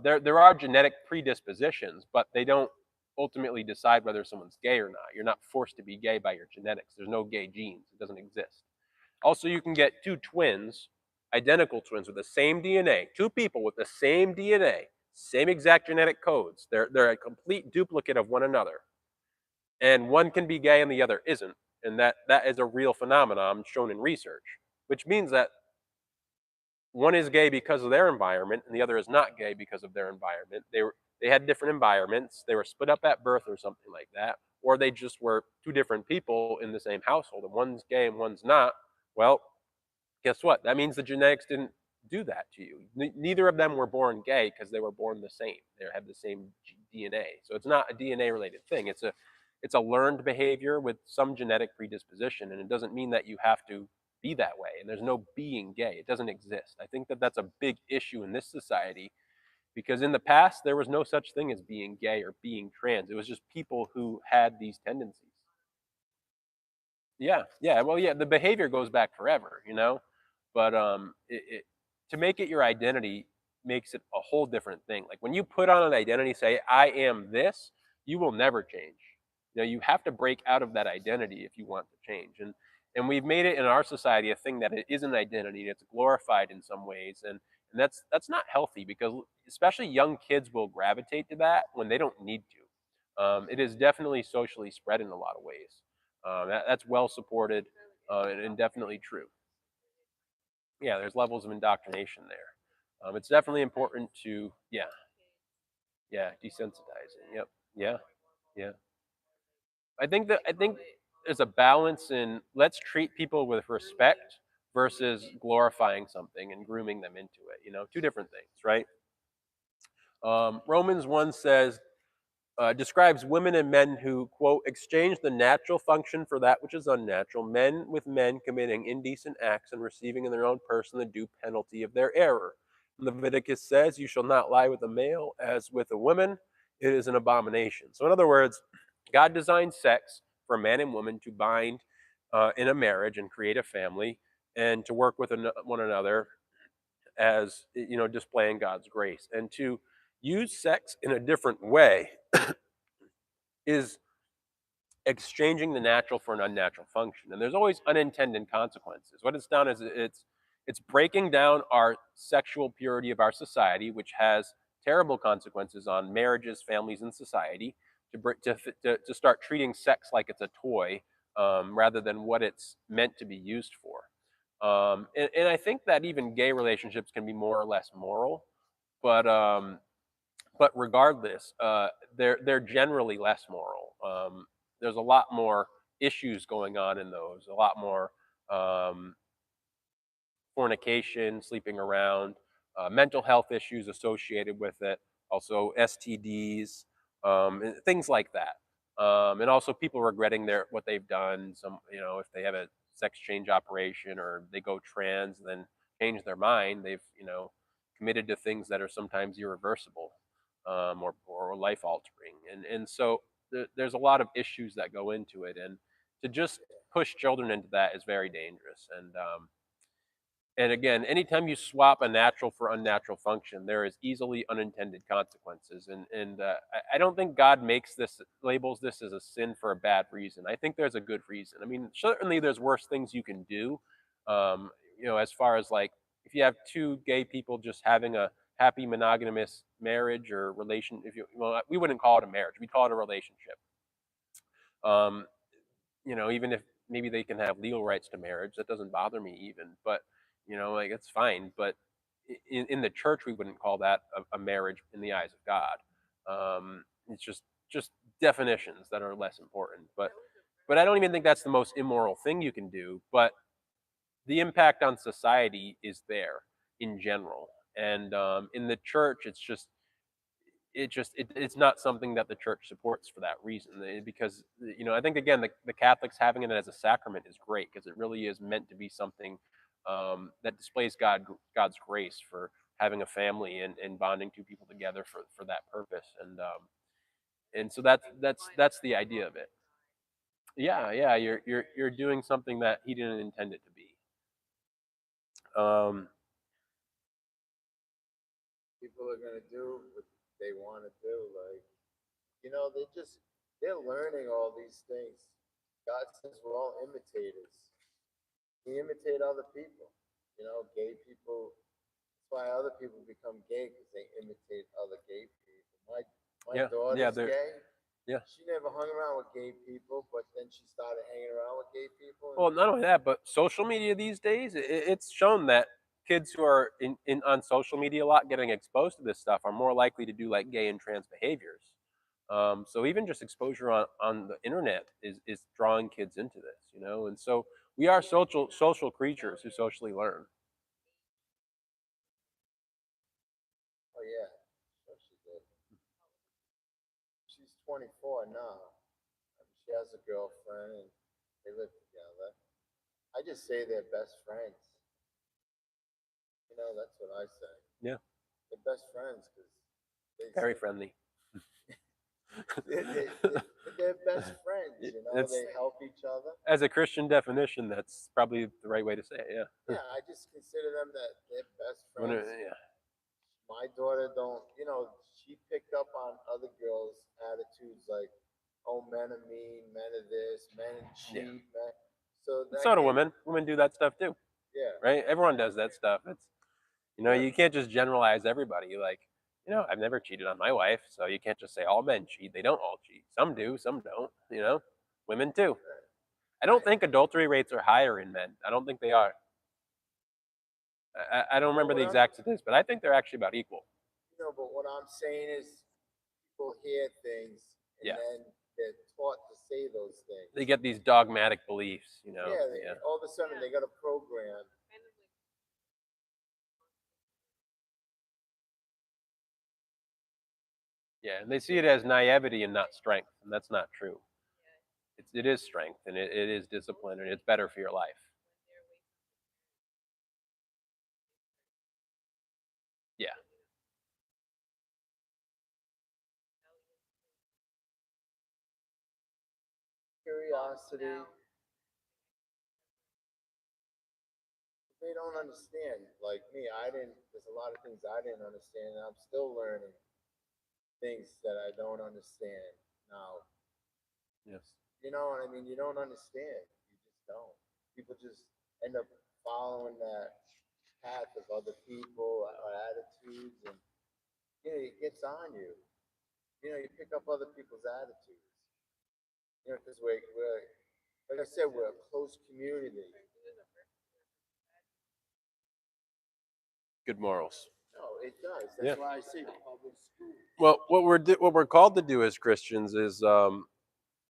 There are genetic predispositions, but they don't ultimately decide whether someone's gay or not. You're not forced to be gay by your genetics. There's no gay genes. It doesn't exist. Also, you can get two twins, identical twins with the same DNA, two people with the same DNA, same exact genetic codes. They're a complete duplicate of one another. And one can be gay and the other isn't. And that is a real phenomenon shown in research, which means that one is gay because of their environment and the other is not gay because of their environment. They had different environments. They were split up at birth or something like that, or they just were two different people in the same household and one's gay and one's not. Well, guess what? That means the genetics didn't do that to you. Neither of them were born gay because they were born the same. They have the same DNA. So it's not a DNA related thing. It's a learned behavior with some genetic predisposition, and it doesn't mean that you have to be that way. And there's no being gay. It doesn't exist. I think that that's a big issue in this society because in the past there was no such thing as being gay or being trans. It was just people who had these tendencies. Yeah, yeah. Well, yeah, the behavior goes back forever, you know, but to make it your identity makes it a whole different thing. Like when you put on an identity, say I am this, you will never change. You know, you have to break out of that identity if you want to change. And we've made it in our society a thing that it is an identity. It's glorified in some ways, and that's not healthy because especially young kids will gravitate to that when they don't need to. It is definitely socially spread in a lot of ways. That's well supported and definitely true. Yeah, there's levels of indoctrination there. It's definitely important to yeah desensitizing. Yep. Yeah. Yeah. I think there's a balance in let's treat people with respect versus glorifying something and grooming them into it. You know, two different things, right? Romans 1 says describes women and men who, quote, exchange the natural function for that which is unnatural, men with men committing indecent acts and receiving in their own person the due penalty of their error. Leviticus says, you shall not lie with a male as with a woman, it is an abomination. So, in other words, God designed sex for man and woman to bind in a marriage and create a family and to work with one another as, you know, displaying God's grace. And to use sex in a different way is exchanging the natural for an unnatural function. And there's always unintended consequences. What it's done is it's breaking down our sexual purity of our society, which has terrible consequences on marriages, families, and society. To start treating sex like it's a toy rather than what it's meant to be used for. And I think that even gay relationships can be more or less moral, but regardless, they're generally less moral. There's a lot more issues going on in those, a lot more um, fornication, sleeping around, mental health issues associated with it, also STDs, and things like that. And also people regretting what they've done. Some, you know, if they have a sex change operation or they go trans and then change their mind, they've, you know, committed to things that are sometimes irreversible or life altering. And so there's a lot of issues that go into it. And to just push children into that is very dangerous. And again, anytime you swap a natural for unnatural function, there is easily unintended consequences. And I don't think God makes this labels this as a sin for a bad reason. I think there's a good reason. I mean, certainly there's worse things you can do. You know, as far as like if you have two gay people just having a happy monogamous marriage or relation, if you well, we wouldn't call it a marriage, we'd call it a relationship. Um, you know, even if maybe they can have legal rights to marriage, that doesn't bother me even. But you know, like it's fine. But in the church, we wouldn't call that a marriage in the eyes of God. It's just definitions that are less important. But I don't even think that's the most immoral thing you can do. But the impact on society is there in general, and in the church, it's not something that the church supports for that reason because you know I think again the Catholics having it as a sacrament is great because it really is meant to be something that displays God's grace for having a family and bonding two people together for that purpose and so that's the idea of it. Yeah, you're doing something that he didn't intend it to be. um People are gonna do what they want to do. Like You know, they're learning all these things. God says we're all imitators. We imitate other people. You know, gay people. That's why other people become gay because they imitate other gay people. My Yeah, yeah, daughter's they're gay. yeah. She never hung around with gay people, but then she started hanging around with gay people, and Well, not only that, but social media these days, it's shown that kids who are in on social media a lot, getting exposed to this stuff, are more likely to do like gay and trans behaviors. So even just exposure on the internet is drawing kids into this, you know. And so we are social creatures who socially learn. oh yeah, sure she did. She's 24 now. I mean, she has a girlfriend, and they live together. I just say they're best friends. You know, that's what I say. Yeah, They're best friends because they very friendly. they're best friends. You know, It's they help each other. as a Christian definition, that's probably the right way to say it. Yeah. Yeah, I just consider them that they're best friends. Yeah. My daughter don't, you know, she picked up on other girls' attitudes like, oh, men are mean, men are this, men Yeah. cheat, men. So And that so do gave, women. Women do that stuff too, yeah, right? Everyone does that stuff. It's yeah, you can't just generalize everybody. Like, I've never cheated on my wife, so you can't just say all men cheat. They don't all cheat. Some do, some don't. Women too. I don't think adultery rates are higher in men. I don't think they are. I don't But remember the exact statistics, but I think they're actually about equal. but what I'm saying is people hear things and Yeah, then they're taught to say those things. they get these dogmatic beliefs. Yeah, Yeah, all of a sudden they got a program. yeah, and they see it as naivety and not strength, and that's not true. It is strength, and it is discipline, and it's better for your life. Yeah, Curiosity. They don't understand. Like me, I didn't. There's a lot of things I didn't understand, and I'm still learning things that I don't understand now. yes, You know what I mean? You don't understand. You just don't. People just end up following that path of other people or attitudes, and it gets on you. You know, you pick up other people's attitudes. You know, because we're like I said, we're a close community. good morals. No, it does. Yeah. That's why I say public school. Well, what we're called to do as Christians is